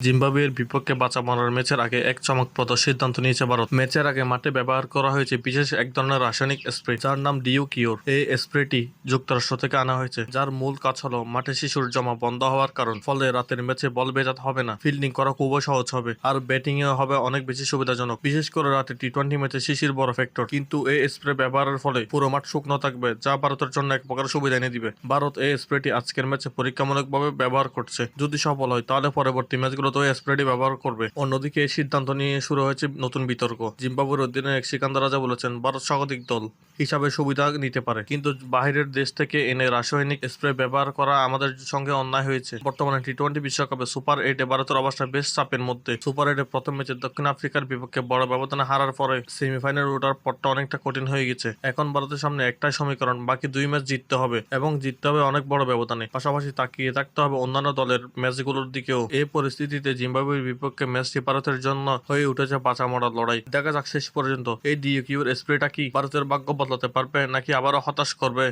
জিম্বাবুয়ের বিপক্ষে বাঁচা মরার ম্যাচের আগে এক চমকপ্রদ সিদ্ধান্ত নিয়েছে ভারত। ম্যাচের আগে মাঠে ব্যবহার করা হয়েছে বিশেষ এক ধরনের রাসায়নিক স্প্রে, যার নাম ডিউ কিওর। এই স্প্রেটি যুক্তরাষ্ট্র থেকে আনা হয়েছে, যার মূল কাজ হলো মাঠে শিশুর জমা বন্ধ হওয়ার কারণ। ফলে রাতের ম্যাচে বল ভেজাতে হবে না, ফিল্ডিং করা খুবই সহজ হবে, আর ব্যাটিং এ হবে অনেক বেশি সুবিধাজনক, বিশেষ করে রাতে টি-20 ম্যাচে শিশির বড় ফ্যাক্টর। কিন্তু এই স্প্রে ব্যবহারের ফলে পুরো মাঠ শুকনো থাকবে, যা ভারতের জন্য এক প্রকার সুবিধা এনে দিবে। ভারত এই স্প্রেটি আজকের ম্যাচে পরীক্ষামূলকভাবে ব্যবহার করছে। যদি সফল হয় তাহলে পরবর্তী ম্যাচগুলোতে এই স্প্রেটি ব্যবহার করবে। অন্যদিকে এই সিদ্ধান্ত নিয়ে শুরু হয়েছে নতুন বিতর্ক। জিম্বাবুয়ের অধিনায়ক সিকান্দার রাজা বলেছেন, ভারত স্বাগতিক দল হিসাবে সুবিধা নিতে পারে, কিন্তু বাইরের দেশ থেকে এনে রাসায়নিক স্প্রে ব্যবহার করা আমাদের সঙ্গে অন্যায় হয়েছে। বর্তমানে টি-20 বিশ্বকাপে সুপার 8-এ ভারতের অবস্থা বেশ চাপের মধ্যে। সুপার 8-এ প্রথম ম্যাচে দক্ষিণ আফ্রিকার বিপক্ষে বড় ব্যবধানে হারার পরে সেমিফাইনালে ওঠার পথটা অনেকটা কঠিন হয়ে গেছে। এখন ভারতের সামনে একটাই সমীকরণ, বাকি দুই ম্যাচ জিততে হবে, এবং জিততে হবে অনেক বড় ব্যবধানে। পাশাপাশি তাকিয়ে থাকতে হবে অন্যান্য দলের ম্যাচগুলোর দিকেও। এই পরিস্থিতিতে জিম্বাবুয়ের বিপক্ষে ম্যাচটি ভারতের জন্য হয়ে উঠেছে বাঁচা মরার লড়াই। দেখা যাক শেষ পর্যন্ত এই ডিকিউর স্প্রেটা কি ভারতের ভাগ্য বদলাতে পারবে, নাকি আবারও হতাশ করবে।